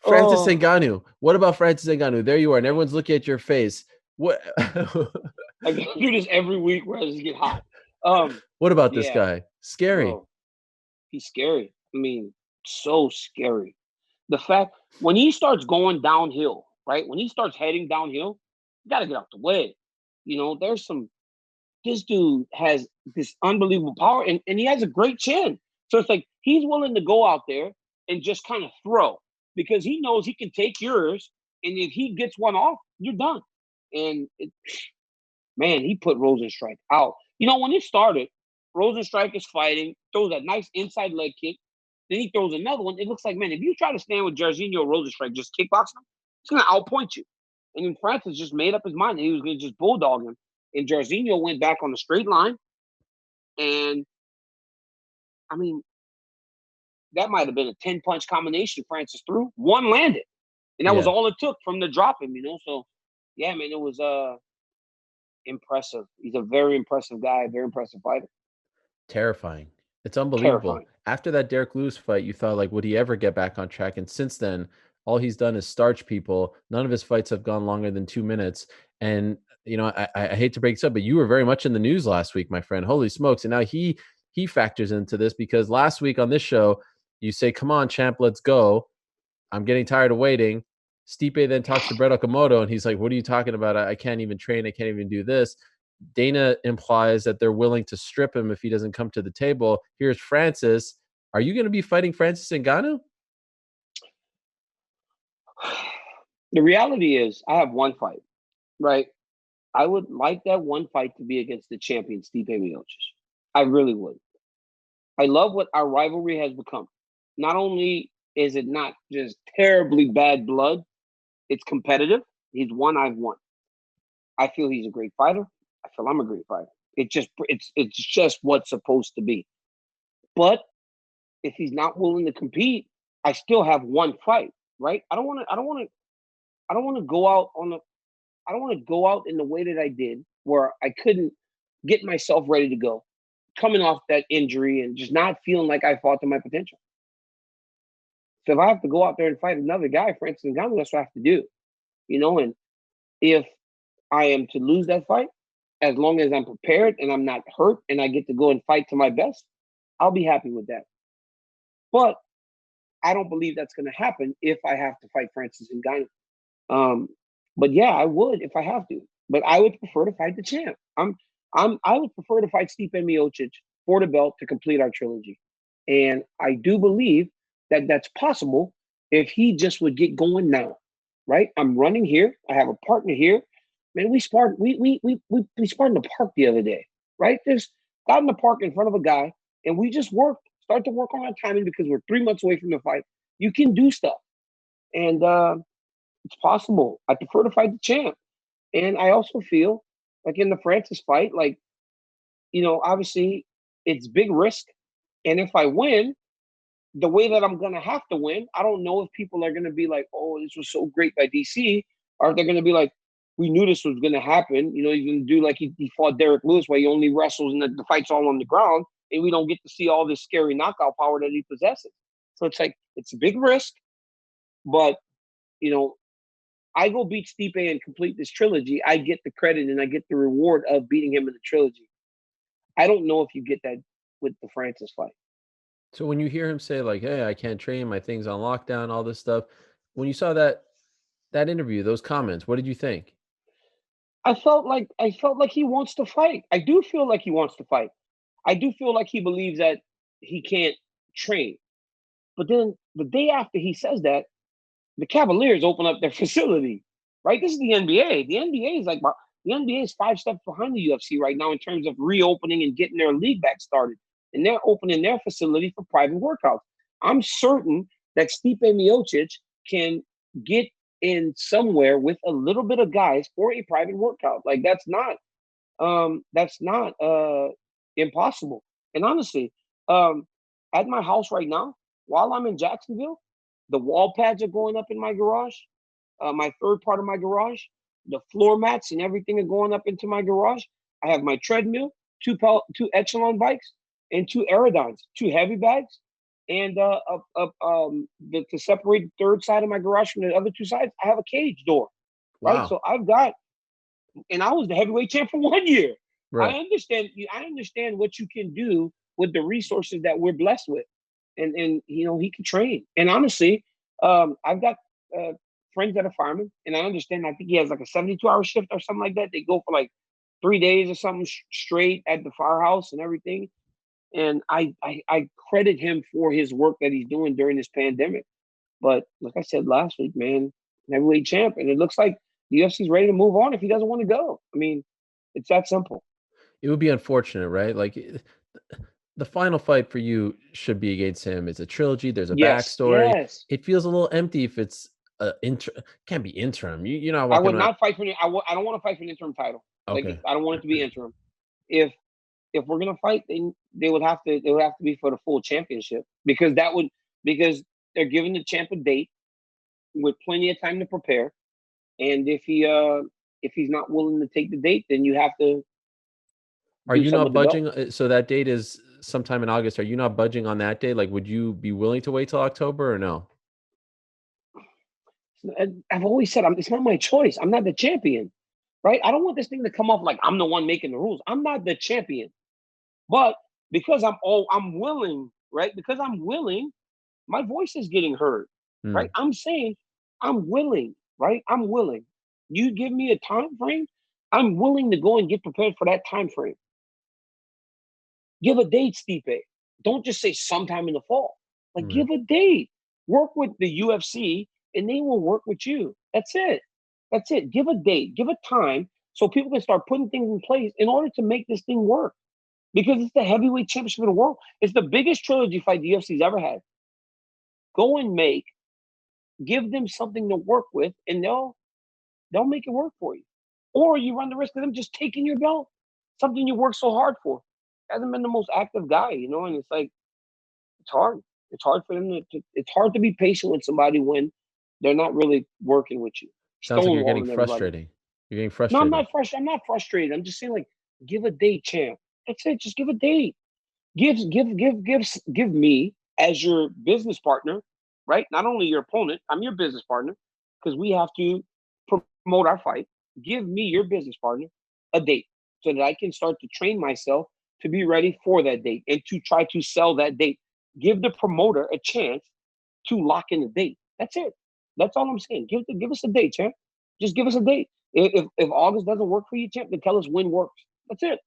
Francis Oh, Ngannou. What about Francis Ngannou? There you are, and everyone's looking at your face. What? I do this every week where I just get hot. Um, What about this yeah, guy? Scary. bro, he's scary. I mean, so scary. The fact when he starts going downhill, right? When he starts heading downhill, you got to get out the way. There's some. This dude has this unbelievable power, and he has a great chin. So it's like he's willing to go out there and just kind of throw because he knows he can take yours, and if he gets one off, you're done. And man, he put Rozenstruik out. When it started, Rozenstruik is fighting, throws that nice inside leg kick. Then he throws another one. It looks like, man, if you try to stand with Jarizinho Rozenstruik, just kickboxing him, he's going to outpoint you. And then Francis just made up his mind that he was going to just bulldog him. And Jarizinho went back on the straight line. And, I mean, that might have been a 10-punch combination Francis threw. One landed. And that was Yeah, all it took from the drop him. So, yeah, man, it was impressive. He's a very impressive guy, very impressive fighter. terrifying. It's unbelievable. Terrifying. After that Derek Lewis fight, you thought, like, would he ever get back on track? And since then, all he's done is starch people. None of his fights have gone longer than 2 minutes. And I hate to break this up, but you were very much in the news last week, my friend. Holy smokes! And now he factors into this because last week on this show, you say, "Come on, champ, let's go." I'm getting tired of waiting. Stipe then talks to Brett Okamoto, and he's like, "What are you talking about? I can't even train. I can't even do this." Dana implies that they're willing to strip him if he doesn't come to the table. Here's Francis. Are you going to be fighting Francis Ngannou? The reality is, I have one fight, right? I would like that one fight to be against the champion, Stipe Miocic. I really would. I love what our rivalry has become. Not only is it not just terribly bad blood, it's competitive. He's won, I've won. I feel he's a great fighter. I feel I'm a great fighter. It's just what's supposed to be. But if he's not willing to compete, I still have one fight, right? I don't want to go out on a I don't want to go out in the way that I did, where I couldn't get myself ready to go, coming off that injury and just not feeling like I fought to my potential. So if I have to go out there and fight another guy, Francis Ngannou, that's what I have to do. And if I am to lose that fight, as long as I'm prepared and I'm not hurt and I get to go and fight to my best, I'll be happy with that. But I don't believe that's going to happen if I have to fight Francis Ngannou. Um, but yeah, I would if I have to. But I would prefer to fight the champ. I would prefer to fight Stipe Miocic for the belt to complete our trilogy. And I do believe that that's possible if he just would get going now. Right? I'm running here. I have a partner here. Man, we sparred. We sparred in the park the other day. Right? Just got in the park in front of a guy, and we just start to work on our timing because we're 3 months away from the fight. You can do stuff, and it's possible. I prefer to fight the champ. And I also feel like in the Francis fight, like, obviously it's big risk. And if I win, the way that I'm going to have to win, I don't know if people are going to be like, oh, this was so great by DC, or if they're going to be like, we knew this was going to happen. He's going to do like he fought Derek Lewis, where he only wrestles and the fight's all on the ground, and we don't get to see all this scary knockout power that he possesses. So it's like, it's a big risk, but, I go beat Stipe and complete this trilogy, I get the credit and I get the reward of beating him in the trilogy. I don't know if you get that with the Francis fight. So when you hear him say, like, "Hey, I can't train, my thing's on lockdown," all this stuff, when you saw that interview, those comments, what did you think? I felt like he wants to fight. I do feel like he wants to fight. I do feel like he believes that he can't train. But then the day after he says that, the Cavaliers open up their facility, right? This is the NBA. The NBA is the NBA is 5 steps behind the UFC right now in terms of reopening and getting their league back started. And they're opening their facility for private workouts. I'm certain that Stipe Miocic can get in somewhere with a little bit of guys for a private workout. Like that's not impossible. And honestly, um, at my house right now, while I'm in Jacksonville, the wall pads are going up in my garage, my third part of my garage. The floor mats and everything are going up into my garage. I have my treadmill, two Echelon bikes, and two Aerodynes, two heavy bags. and to separate the third side of my garage from the other two sides, I have a cage door, right? Wow. So I've got, and I was the heavyweight champ for 1 year. I Right. understand. I understand what you can do with the resources that we're blessed with, and he can train. And honestly, I've got uh, friends that are firemen, and I understand. I think he has like a 72-hour shift or something like that. They go for like 3 days or something straight at the firehouse and everything. And I credit him for his work that he's doing during this pandemic. But like I said last week, man, heavyweight champ, and it looks like the UFC's ready to move on if he doesn't want to go. I mean, it's that simple. It would be unfortunate, right? Like the final fight for you should be against him. It's a trilogy. There's a Yes, backstory. yes. It feels a little empty if it's can't be interim. You're not I walking would around. not fight for. I don't want to fight for an interim title. Like Okay. I don't want it to be interim. If if we're gonna fight, then they would have to be for the full championship because they're giving the champ a date with plenty of time to prepare. And if he's not willing to take the date, then you have to Are do you something not with the belt. budging? So that date is sometime in August. Are you not budging on that day? Like, would you be willing to wait till October or no? I've always said it's not my choice. I'm not the champion, right? I don't want this thing to come off like I'm the one making the rules. I'm not the champion, but because I'm willing, right? Because I'm willing, my voice is getting heard, right? Hmm. I'm saying I'm willing, right? I'm willing. You give me a time frame, I'm willing to go and get prepared for that time frame. Give a date, Stipe. Don't just say sometime in the fall. Like, Right. give a date. Work with the UFC, and they will work with you. That's it. That's it. Give a date. Give a time so people can start putting things in place in order to make this thing work. Because it's the heavyweight championship of the world. It's the biggest trilogy fight the UFC's ever had. Go and give them something to work with, and they'll make it work for you. Or you run the risk of them just taking your belt, something you worked so hard for. Hasn't been the most active guy, and it's like it's hard. It's hard for them it's hard to be patient with somebody when they're not really working with you, Sounds like you're getting stonewalling everybody. frustrating. You're getting No, I'm frustrated. not frustrated. I'm not frustrated. I'm just saying, like, give a date, champ. That's it. Just give a date. Give me as your business partner, right? Not only your opponent, I'm your business partner because we have to promote our fight. Give me your business partner a date so that I can start to train myself to be ready for that date and to try to sell that date. Give the promoter a chance to lock in the date. That's it. That's all I'm saying. Give us a date, champ. Just give us a date. If August doesn't work for you, champ, then tell us when works. That's it.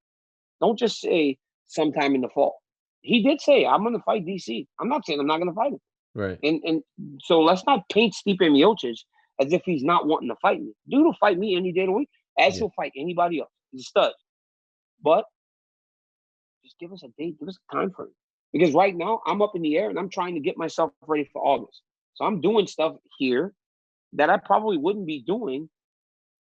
Don't just say sometime in the fall. He did say, I'm going to fight DC. I'm not saying I'm not going to fight him. Right. And so let's not paint Stipe Miocic as if he's not wanting to fight me. Dude will fight me any day of the week, as Yeah. he'll fight anybody else. He's a stud. But just give us a date, give us a time frame. Because right now I'm up in the air and I'm trying to get myself ready for August. So I'm doing stuff here that I probably wouldn't be doing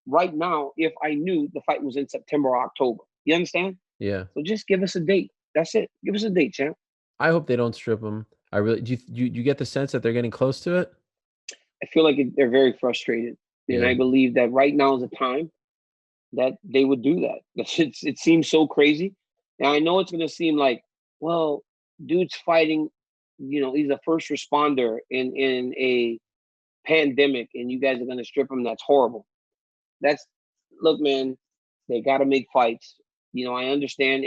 right now if I knew the fight was in September or October. You understand? Yeah. So just give us a date. That's it. Give us a date, champ. I hope they don't strip him. I really do. You get the sense that they're getting close to it? I feel like they're very frustrated. And Yeah. I believe that right now is a time that they would do that. It seems so crazy. And I know it's going to seem like, well, dude's fighting, he's a first responder in a pandemic and you guys are going to strip him. That's horrible. Look, man, they got to make fights. I understand.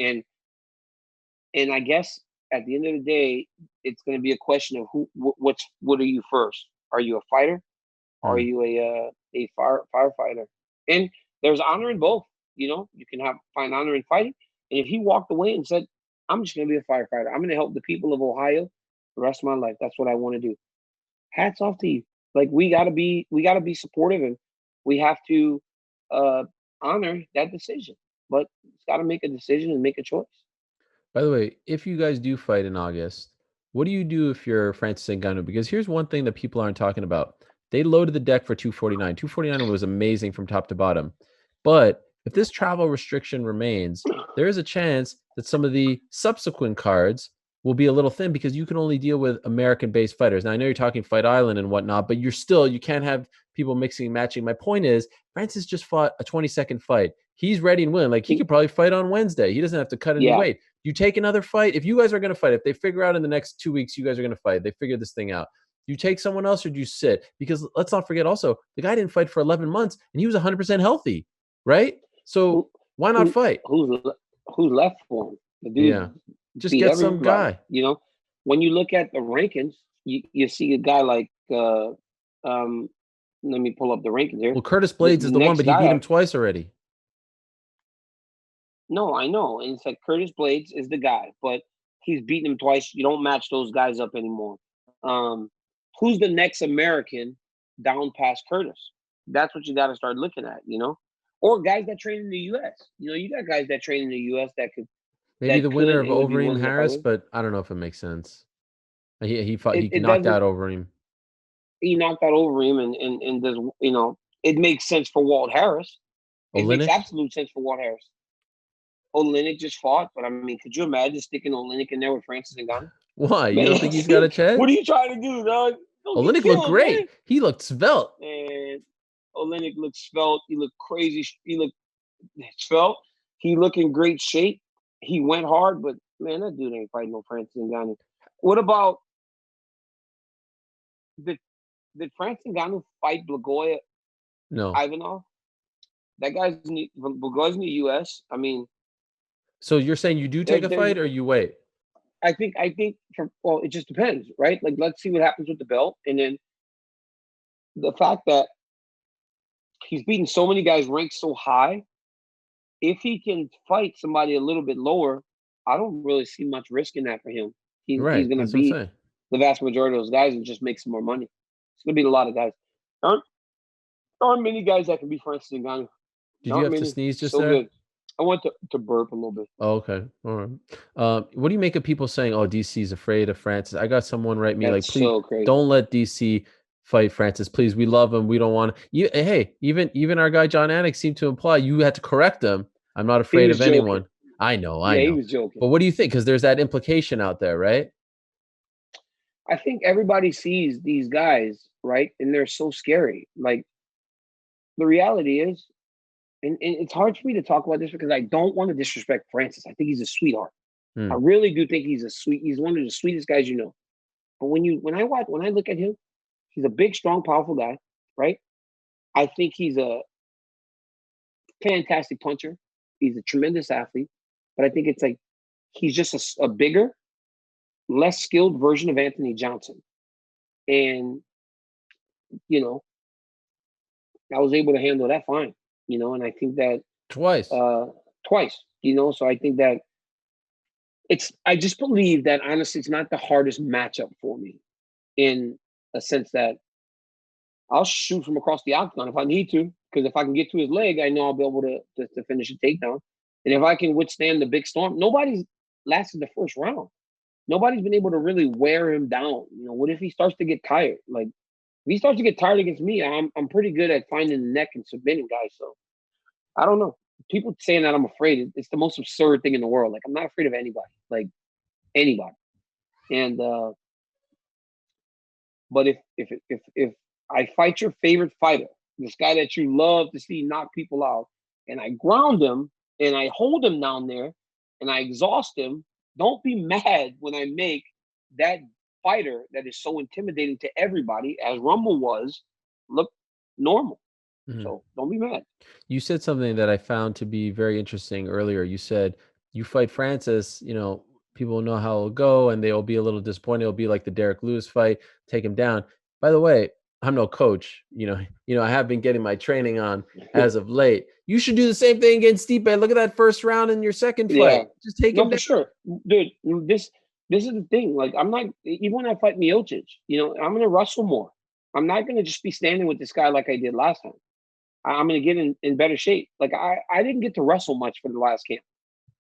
And I guess at the end of the day, it's going to be a question of what are you first? Are you a fighter? Or are Hmm. you a firefighter? And there's honor in both. You can find honor in fighting. And if he walked away and said, "I'm just going to be a firefighter. I'm going to help the people of Ohio the rest of my life. That's what I want to do." Hats off to you. Like we gotta be supportive, and we have to uh, honor that decision. But it's got to make a decision and make a choice. By the way, if you guys do fight in August, what do you do if you're Francis Ngannou? Because here's one thing that people aren't talking about. They loaded the deck for 249. 249 was amazing from top to bottom. But if this travel restriction remains, there is a chance that some of the subsequent cards will be a little thin because you can only deal with American-based fighters. Now, I know you're talking Fight Island and whatnot, but you can't have people mixing and matching. My point is, Francis just fought a 20-second fight. He's ready and willing. Like, he could probably fight on Wednesday. He doesn't have to cut any Yeah, weight. You take another fight. If you guys are going to fight, if they figure out in the next 2 weeks you guys are going to fight, they figure this thing out. Do you take someone else or do you sit? Because let's not forget also, the guy didn't fight for 11 months and he was 100% healthy, right? So Who why not who fight? who's left for him? The Yeah. dude Just beat get some everybody. guy. You know, when you look at the rankings, you see a guy like let me pull up the rankings here. Well, Curtis The, Blades the is the one, next but he guy beat him twice already. No, I know. And it's like Curtis Blades is the guy, but he's beaten him twice. You don't match those guys up anymore. Um, who's the next American down past Curtis? That's what you got to start looking at, or guys that train in the U.S. You got guys that train in the U.S. Maybe that the winner could of and would be Overeem willing to fight Harris, with. but I don't know if it makes sense. He fought. It, He it knocked doesn't. out Overeem. He knocked out Overeem, and does it makes sense for Walt Harris. It makes Olynyk? absolute sense for Walt Harris. Olynyk just fought, but I mean, could you imagine sticking Olynyk in there with Francis Ngannou? Why? You Man, don't think he's got a what are chance? you trying to do, dog? Don't get Olynyk looked killed, man. great. He looked svelte. And Olynyk looked svelte. He looked crazy. He looked svelte. He looked in great shape. He went hard, but man, that dude ain't fighting no Francis Ngannou. What about did Francis Ngannou fight Blagoy No. Ivanov? That guy's Blagoy's in the U.S. I mean, So you're saying you do take a there's fight or you wait? I think it just depends, right? Like, let's see what happens with the belt, and then the fact that he's beaten so many guys ranked so high. If he can fight somebody a little bit lower, I don't really see much risk in that for him. He's Right. going to That's what I'm beat saying. the vast majority of those guys and just make some more money. It's going to be a lot of guys. Aren't many guys that can be Francis Ngannou. Did you Aren't have to many. sneeze just So there? good. I want to burp a little bit. Oh, okay. All right. What do you make of people saying, "Oh, DC's afraid of Francis"? I got someone write me like, That's "Please so crazy. don't let DC fight Francis. Please, we love him. We don't want you." Hey, even our guy John Anik seemed to imply you had to correct him. I'm not He afraid was of joking. anyone. I know. Yeah, he was joking. But what do you think? Because there's that implication out there, right? I think everybody sees these guys, right? And they're so scary. Like, the reality is, and it's hard for me to talk about this because I don't want to disrespect Francis. I think he's a sweetheart. I Hmm. really do think he's one of the sweetest guys you know. But when I look at him, he's a big, strong, powerful guy, right? I think he's a fantastic puncher. He's a tremendous athlete. But I think it's like he's just a bigger, less skilled version of Anthony Johnson. And, you know, I was able to handle that fine, and I think that Twice. twice, so I think that I just believe that honestly, it's not the hardest matchup for me in a sense that I'll shoot from across the octagon if I need to, because if I can get to his leg, I know I'll be able to finish a takedown. And if I can withstand the big storm, nobody's lasted the first round. Nobody's been able to really wear him down. What if he starts to get tired? Like, if he starts to get tired against me, I'm pretty good at finding the neck and submitting guys. So I don't know. People saying that I'm afraid, it's the most absurd thing in the world. Like, I'm not afraid of anybody, like anybody. And but if I fight your favorite fighter, this guy that you love to see knock people out, and I ground him and I hold him down there and I exhaust him, don't be mad when I make that fighter that is so intimidating to everybody, as Rumble was, look normal. Mhm. So don't be mad. You said something that I found to be very interesting earlier. You said you fight Francis, people will know how it'll go and they'll be a little disappointed. It'll be like the Derek Lewis fight, take him down. By the way, I'm no coach. I have been getting my training on as of late. You should do the same thing against Stipe. Look at that first round in your second fight. Yeah. Just take No, him for down. sure. Dude, this is the thing. Like, I'm not, even when I fight Miocic, I'm gonna wrestle more. I'm not gonna just be standing with this guy like I did last time. I'm gonna get in better shape. Like, I didn't get to wrestle much for the last camp.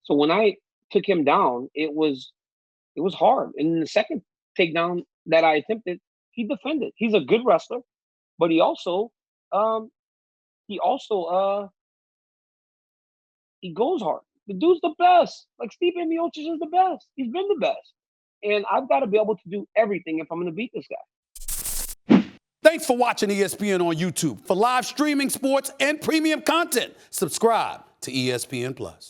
So when I took him down, it was hard. And in the second takedown that I attempted, he defended. He's a good wrestler, but um he also he goes hard. The dude's the best. Like, Stipe Miocic is the best. He's been the best. And I've got to be able to do everything if I'm going to beat this guy. Thanks for watching ESPN on YouTube. For live streaming sports and premium content, subscribe to ESPN Plus.